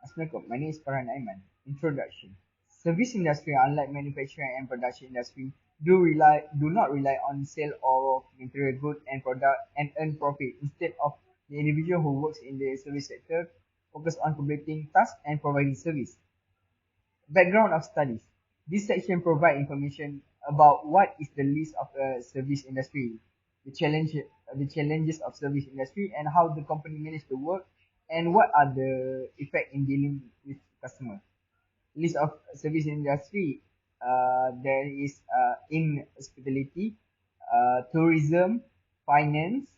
Assalamualaikum. My name is Farhan Aiman. Introduction. Service industry, unlike manufacturing and production industry, do not rely on sale of material good and product and earn profit. Instead of the individual who works in the service sector focus on completing tasks and providing service. Background of studies. This section provides information about what is the list of a service industry, the challenges of service industry, and how the company manage to work, and what are the effect in dealing with customer. List of service industry. There is in hospitality, tourism, finance,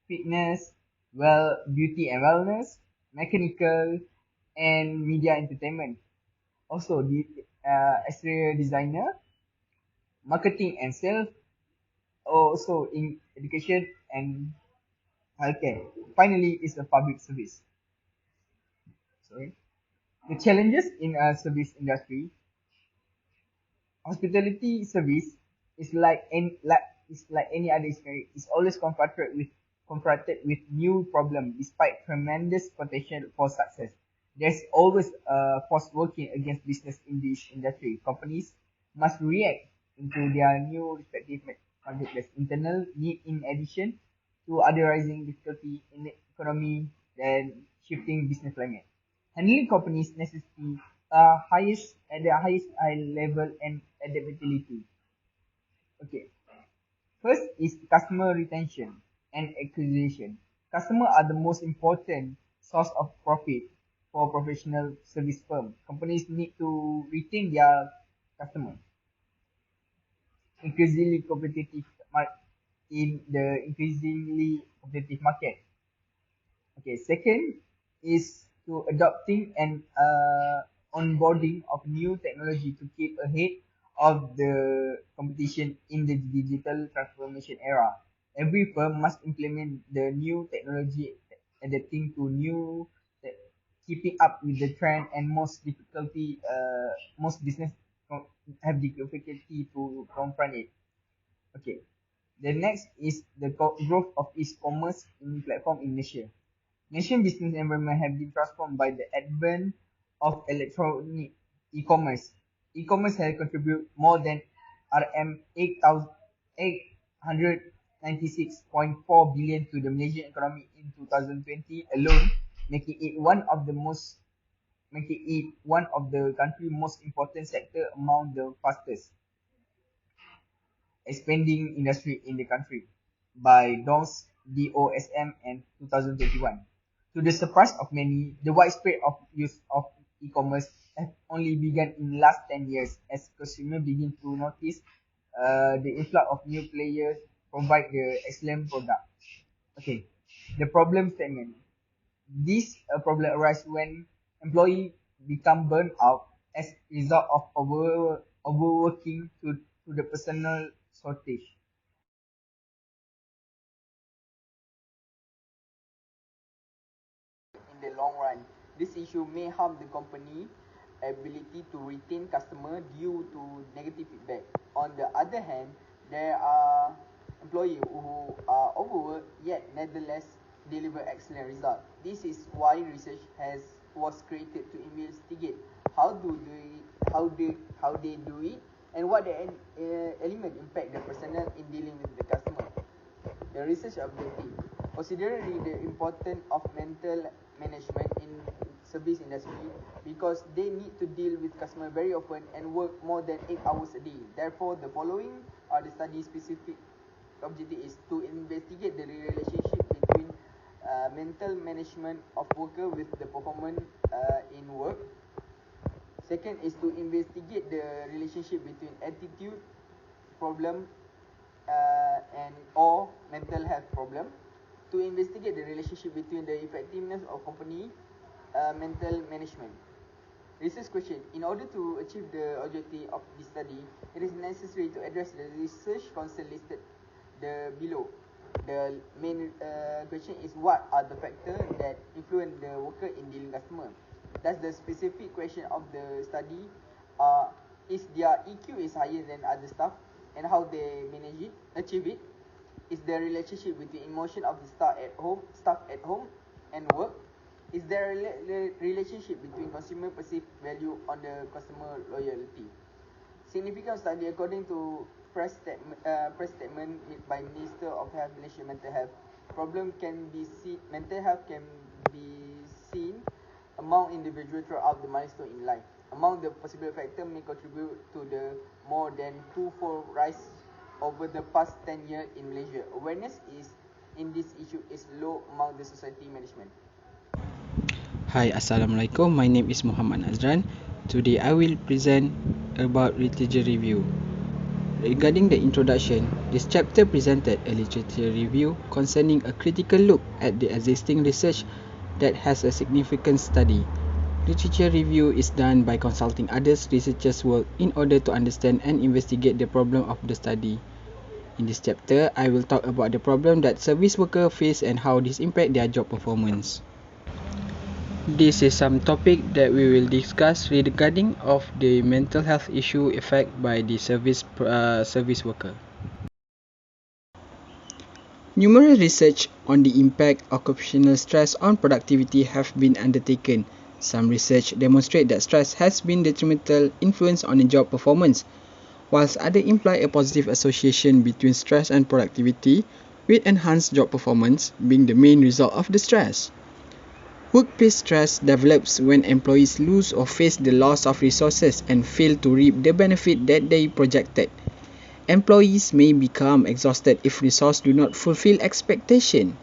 fitness, beauty and wellness, mechanical, and media entertainment. Also, the exterior designer, marketing and sales, also in education and healthcare. Finally, is the public service. Sorry. The challenges in a service industry. Hospitality service is like any other industry. Is always confronted with new problem despite tremendous potential for success. There's always a force working against business in this industry. Companies must react into their new respective marketplace internal need in addition to other rising difficulty in the economy and shifting business climate. Handling companies necessity highest at the highest high level and adaptability. Okay. First is customer retention and acquisition. Customers are the most important source of profit for professional service firm. Companies need to retain their customers. Increasingly competitive in the increasingly competitive market. Okay, second is to adopting and onboarding of new technology to keep ahead of the competition in the digital transformation era. Every firm must implement the new technology, adapting to keeping up with the trend, and most business have difficulty to confront it. Okay. The next is the growth of e-commerce in platform in Malaysia. Malaysian business environment have been transformed by the advent of electronic e-commerce. E-commerce has contributed more than RM 896.4 billion to the Malaysian economy in 2020 alone, making it one of the country's most important sector among the fastest expanding industry in the country by DOSM in 2021. To the surprise of many, the widespread of use of e-commerce has only begun in last 10 years as consumers begin to notice the influx of new players provide the excellent product. Okay, the problem statement. This problem arises when employee become burned out as a result of overworking to the personal shortage. In the long run, this issue may harm the company ability to retain customer due to negative feedback. On the other hand, there are employees who are overworked yet nevertheless deliver excellent result. This is why research was created to investigate how do they how they do it and what the element impact the personnel in dealing with the customer. The research objective. Considering the importance of mental management in service industry because they need to deal with customer very often and work more than 8 hours a day. Therefore, the following are the study specific objective is to investigate the relationship between mental management of worker with the performance in work. Second is to investigate the relationship between attitude problem and or mental health problem, to investigate the relationship between the effectiveness of company mental management. Research question. In order to achieve the objective of this study, it is necessary to address the research concern listed below. The main question is what are the factors that influence the worker in dealing customer. That's the specific question of the study. Is their EQ is higher than other staff and how they achieve it? Is the relationship between emotion of the staff at home and work? Is there a relationship between consumer perceived value on the customer loyalty? Significant study according to press statement made by Minister of Health Malaysia Mental Health. Mental health can be seen among individuals throughout the milestone in life. Among the possible factors may contribute to the more than twofold rise over the past 10 years in Malaysia. Awareness in this issue is low among the society management. Hi, Assalamualaikum. My name is Muhammad Azran. Today I will present about literature review. Regarding the introduction, this chapter presented a literature review concerning a critical look at the existing research that has a significant study. Literature review is done by consulting others' researchers' work in order to understand and investigate the problem of the study. In this chapter, I will talk about the problem that service workers face and how this impacts their job performance. This is some topic that we will discuss regarding of the mental health issue affected by the service worker. Numerous research on the impact of occupational stress on productivity have been undertaken. Some research demonstrate that stress has been detrimental influence on the job performance, whilst others imply a positive association between stress and productivity, with enhanced job performance being the main result of the stress. Workplace stress develops when employees lose or face the loss of resources and fail to reap the benefit that they projected. Employees may become exhausted if resources do not fulfill expectation.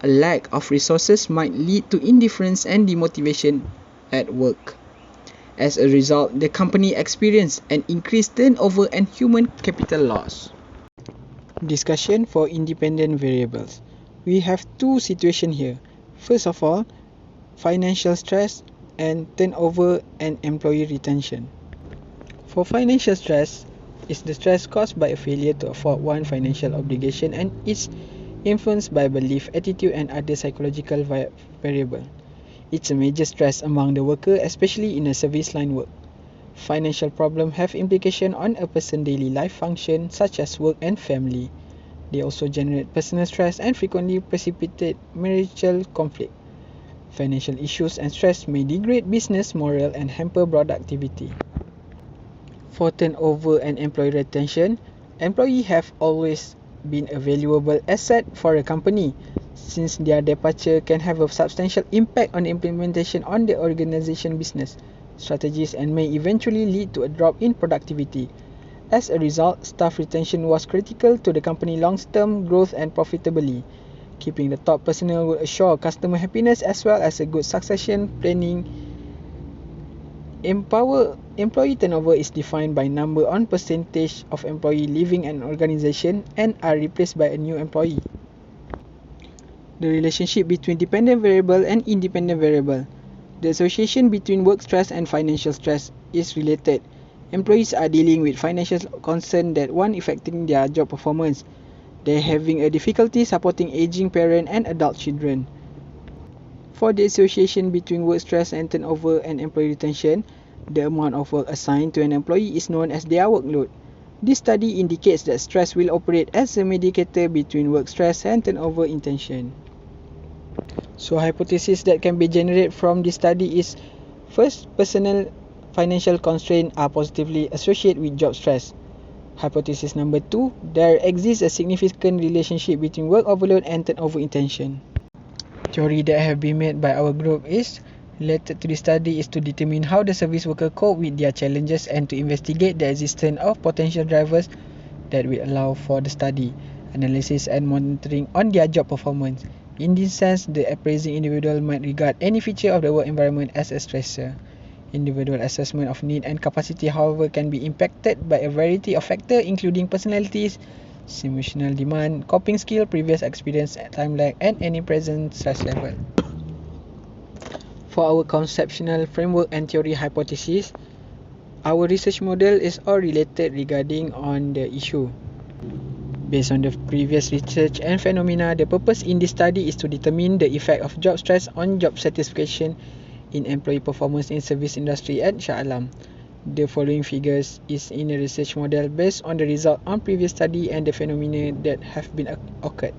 A lack of resources might lead to indifference and demotivation at work. As a result, the company experiences an increased turnover and human capital loss. Discussion for independent variables. We have two situations here. First of all, financial stress and turnover and employee retention. For financial stress, is the stress caused by a failure to afford one financial obligation and is influenced by belief, attitude and other psychological variables. It's a major stress among the worker, especially in a service line work. Financial problems have implications on a person's daily life function such as work and family. They also generate personal stress and frequently precipitate marital conflict. Financial issues and stress may degrade business morale and hamper productivity. For turnover and employee retention, employees have always been a valuable asset for a company, since their departure can have a substantial impact on the implementation on the organization business strategies and may eventually lead to a drop in productivity. As a result, staff retention was critical to the company's long-term growth and profitability. Keeping the top personnel will assure customer happiness as well as a good succession planning. Employee turnover is defined by number on percentage of employees leaving an organization and are replaced by a new employee. The relationship between dependent variable and independent variable. The association between work stress and financial stress is related. Employees are dealing with financial concern that one affecting their job performance. They're having a difficulty supporting aging parents and adult children. For the association between work stress and turnover and employee retention, the amount of work assigned to an employee is known as their workload. This study indicates that stress will operate as a mediator between work stress and turnover intention. So hypothesis that can be generated from this study is: first, personal financial constraints are positively associated with job stress. Hypothesis number 2, there exists a significant relationship between work overload and turnover intention. Theory that have been made by our group is related to this study is to determine how the service worker cope with their challenges and to investigate the existence of potential drivers that will allow for the study, analysis and monitoring on their job performance. In this sense, the appraising individual might regard any feature of the work environment as a stressor. Individual assessment of need and capacity, however, can be impacted by a variety of factors including personalities, emotional demand, coping skill, previous experience, time lag, and any present stress level. For our conceptual framework and theory hypothesis, our research model is all related regarding on the issue. Based on the previous research and phenomena, the purpose in this study is to determine the effect of job stress on job satisfaction in employee performance in service industry at Shah Alam. The following figures is in a research model based on the result on previous study and the phenomena that have been occurred.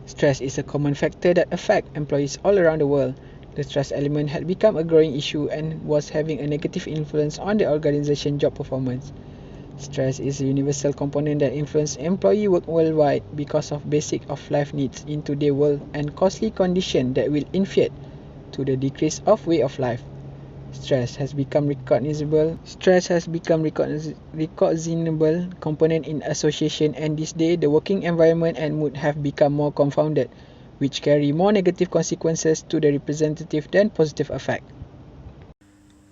Stress is a common factor that affects employees all around the world. The stress element had become a growing issue and was having a negative influence on the organization's job performance. Stress is a universal component that influences employee work worldwide because of basic of life needs in today's world and costly conditions that will interfere to the decrease of way of life. Stress has become recognizable component in association, and this day the working environment and mood have become more confounded, which carry more negative consequences to the representative than positive effect.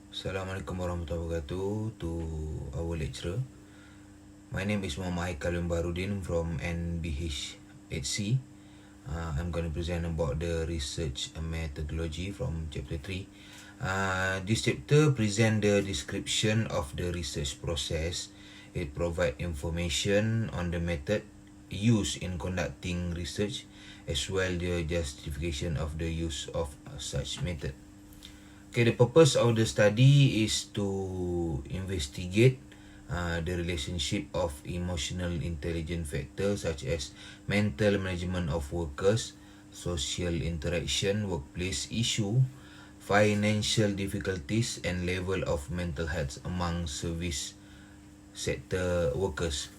Assalamualaikum warahmatullahi wabarakatuh to our lecturer. My name is Muhammad Haikal Barudin from NBHHC. I'm going to present about the research methodology from chapter 3. This chapter present the description of the research process. It provide information on the method used in conducting research as well the justification of the use of such method. Okay, the purpose of the study is to investigate the relationship of emotional intelligence factors such as mental management of workers, social interaction, workplace issue, financial difficulties and level of mental health among service sector workers.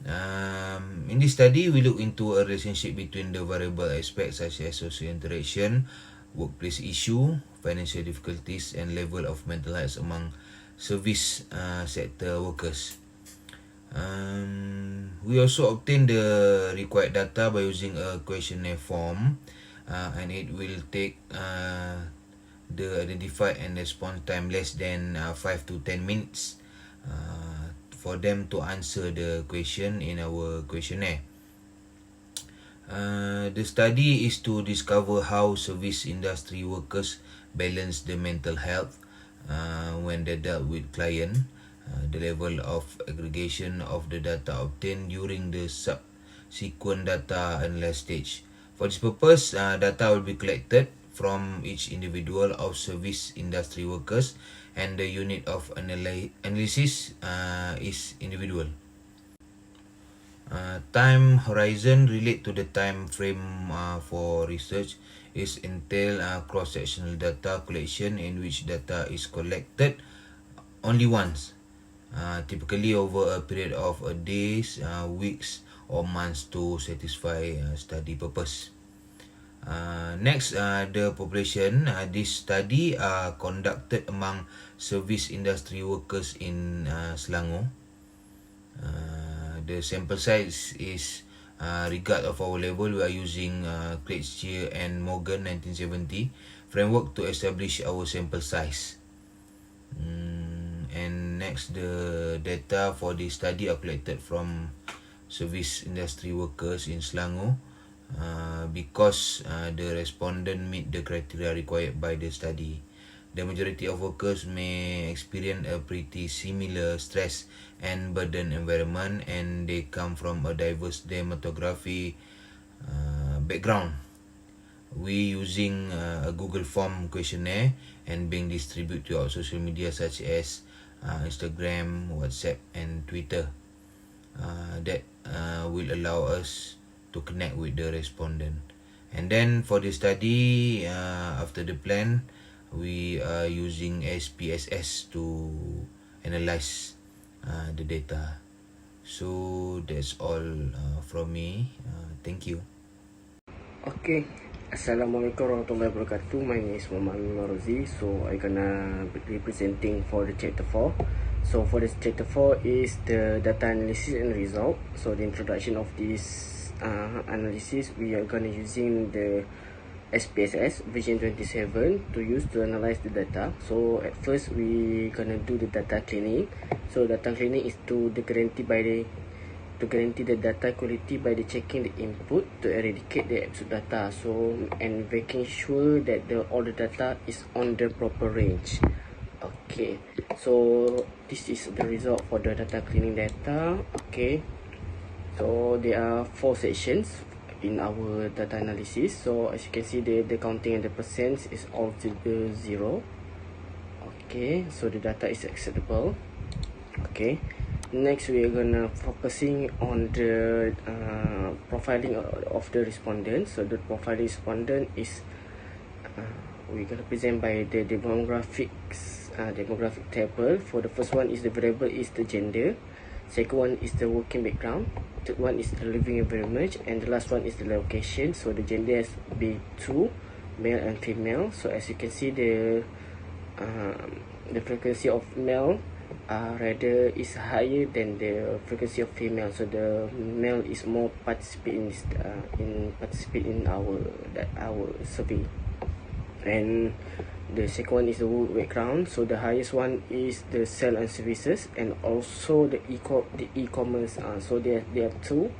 In this study, we look into a relationship between the variable aspects such as social interaction, workplace issue, financial difficulties and level of mental health among service sector workers. We also obtain the required data by using a questionnaire form, and it will take the identified and response time less than 5 to 10 minutes for them to answer the question in our questionnaire. The study is to discover how service industry workers balance the mental health when they dealt with client, the level of aggregation of the data obtained during the subsequent data analysis stage. For this purpose, data will be collected from each individual of service industry workers, and the unit of analysis is individual. Time horizon relate to the time frame for research is entail cross-sectional data collection in which data is collected only once, typically over a period of days, weeks or months to satisfy study purpose. Next, the population. This study conducted among service industry workers in Selangor. The sample size is regard of our level. We are using Kretschmer and Morgan 1970 framework to establish our sample size. And next, the data for the study are collected from service industry workers in Selangor. Because the respondent meet the criteria required by the study. The majority of workers may experience a pretty similar stress and burden environment, and they come from a diverse demographic background. We using a Google form questionnaire and being distributed to our social media such as Instagram, WhatsApp and Twitter. That will allow us to connect with the respondent. And then for the study, after the plan, we are using SPSS to analyze the data. So that's all from me. Thank you. Okay, Assalamualaikum warahmatullahi wabarakatuh. My name is Muhammad Marozi. So I gonna be presenting for the chapter 4. So for this chapter 4 is the data analysis and result. So the introduction of this analysis, we are gonna using the SPSS version 27 to use to analyze the data. So at first we gonna do the data cleaning. So data cleaning is to guarantee the data quality by the checking the input to eradicate the absolute data. So and making sure that all the data is on the proper range. Okay, so this is the result for the data cleaning data. Okay, so there are 4 sections in our data analysis. So as you can see, the counting and the percents is all to the 0. Okay, so the data is acceptable. Okay, Next, we are gonna focusing on the profiling of the respondent. So the profiling respondent is we're gonna present by the demographics demographic table. For the first one is the variable is the gender, second one is the working background, third one is the living environment, and the last one is the location. So the gender has be 2, male and female. So as you can see, the frequency of male rather is higher than the frequency of female. So the male is more participate in our survey. And the second one is the work background. So the highest one is the sales and services, and also the e-commerce. So there are two.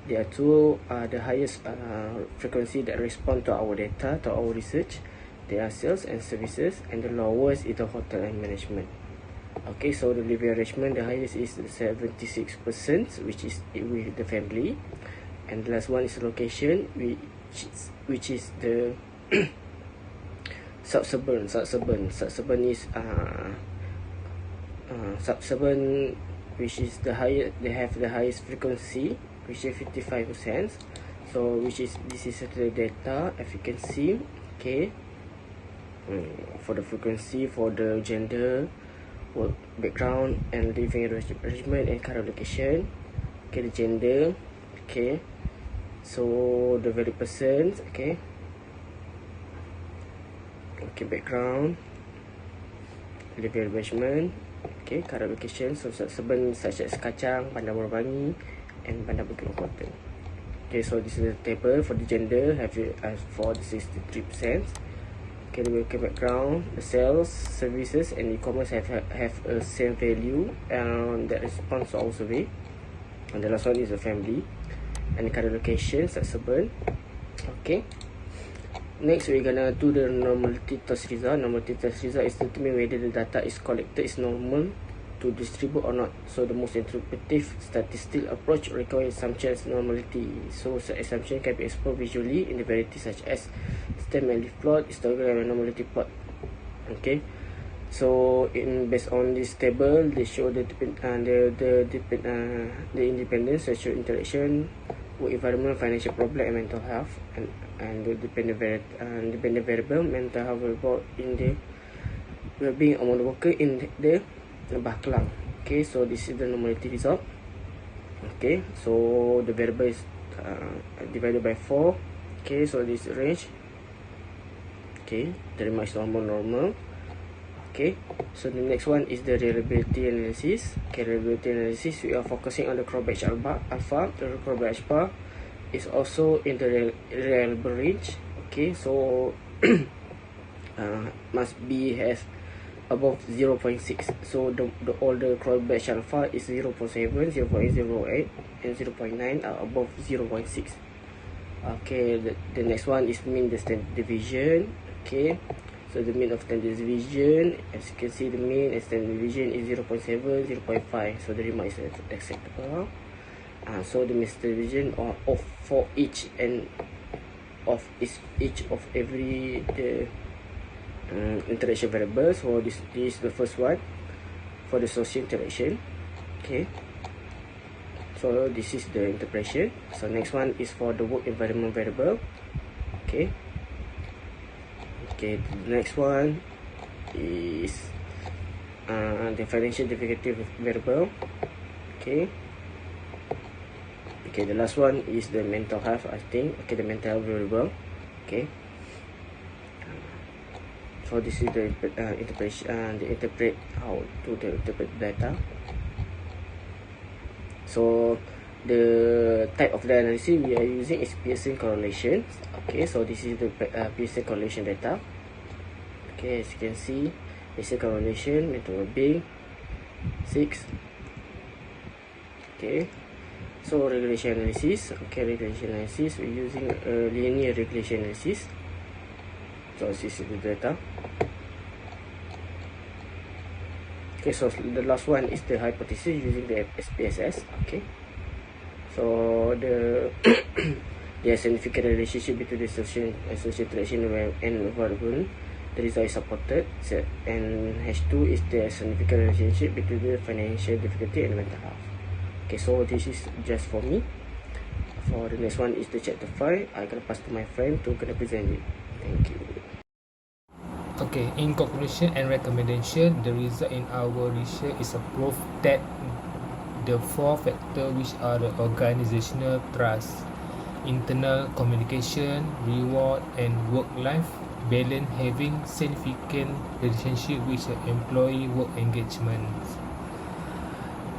There are two the highest frequency that respond to our data, to our research. They are sales and services, and the lowest is the hotel and management. Okay, so the living arrangement, the highest is 76%, which is with the family, and the last one is location, which is the suburban is suburban, which is the highest. They have the highest frequency, which is 55%. So this is the data, if you can see. Okay, for the frequency, for the gender, work background, and living arrangement, and current location. Okay, the gender. Okay, so the valid person. Okay, background, living arrangement. Okay, current location. So suburban such as Kacang, Bandar Morbangi, and Bandar Bukit Cotton. Okay, so this is the table for the gender. Have for the 63%. Okay, the working background, the sales, services, and e-commerce have a same value that responds to our survey. And the last one is the family, and the current location, suburban. Okay. Next, we're gonna do the normality test result. Normality test result is to determine whether the data is collected is normal to distribute or not. So the most interpretive statistical approach requires assumption as normality. So assumption can be explored visually in the variety such as stem and leaf plot, histogram, and normality plot. Okay, so based on this table, they show the independence, social interaction, work environment, financial problem, and mental health, and the dependent variable, mental health report in the well-being among the worker in the Baklang. Okay, so this is the normality result. Okay, so the variable is divided by 4. Okay, so this range. Okay, very much normal. Okay, so the next one is the reliability analysis. Okay, reliability analysis, we are focusing on the Krobach alpha. The Krobach alpha is also in the reliable range. Okay, so must be has above 0.6. So the older Krobach alpha is 0.7, 0.08, and 0.9 are above 0.6. Okay, the next one is mean the standard deviation. Okay, so the mean of standard deviation, as you can see, the mean and standard deviation is 0.7, 0.5. So the remark is acceptable. So the mean standard deviation of for each of every the interaction variables. So this is the first one for the social interaction. Okay, so this is the interpretation. So next one is for the work environment variable. Okay, the next one is the financial difficulty variable. Okay, the last one is the mental health, I think. Okay, the mental health variable. Okay, so this is the interpretation, interpret how to interpret data. So the type of the analysis we are using is Pearson correlation. Okay, so this is the Pearson correlation data. Okay, as you can see, Pearson correlation, mental well-being, 6. Okay, so regression analysis. Okay, regression analysis, we're using linear regression analysis. So this is the data. Okay, so the last one is the hypothesis using the SPSS. Okay, so the there is significant relationship between the social interaction and environment the result is supported. And H2 is the significant relationship between the financial difficulty and mental health. Okay, so this is just for me. For the next one is the chapter 5. I'm gonna pass to my friend to present it. Thank you. Okay, in conclusion and recommendation, the result in our research is a proof that the 4 factors, which are the organizational trust, internal communication, reward, and work-life balance, having significant relationship with the employee work engagement.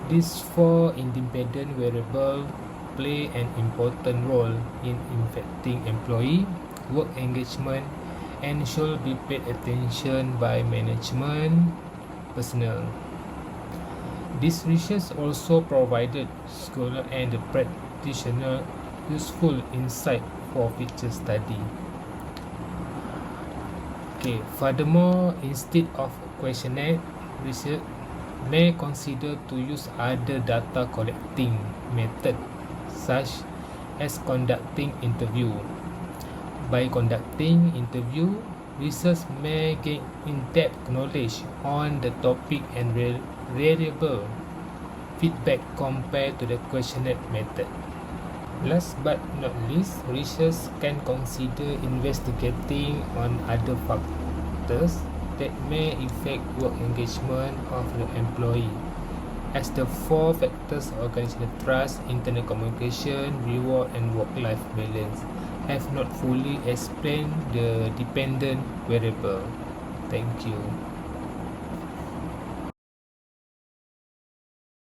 These 4 independent variables play an important role in affecting employee work engagement and should be paid attention by management personnel. This research also provided scholars and the practitioners useful insight for future study. Okay, furthermore, instead of questionnaire research may consider to use other data collecting method such as conducting interview. By conducting interview, researchers may gain in-depth knowledge on the topic and reliable feedback compared to the questionnaire method. Last but not least, researchers can consider investigating on other factors that may affect work engagement of the employee, as the 4 factors organizational trust, internal communication, reward, and work-life balance have not fully explained the dependent variable. Thank you.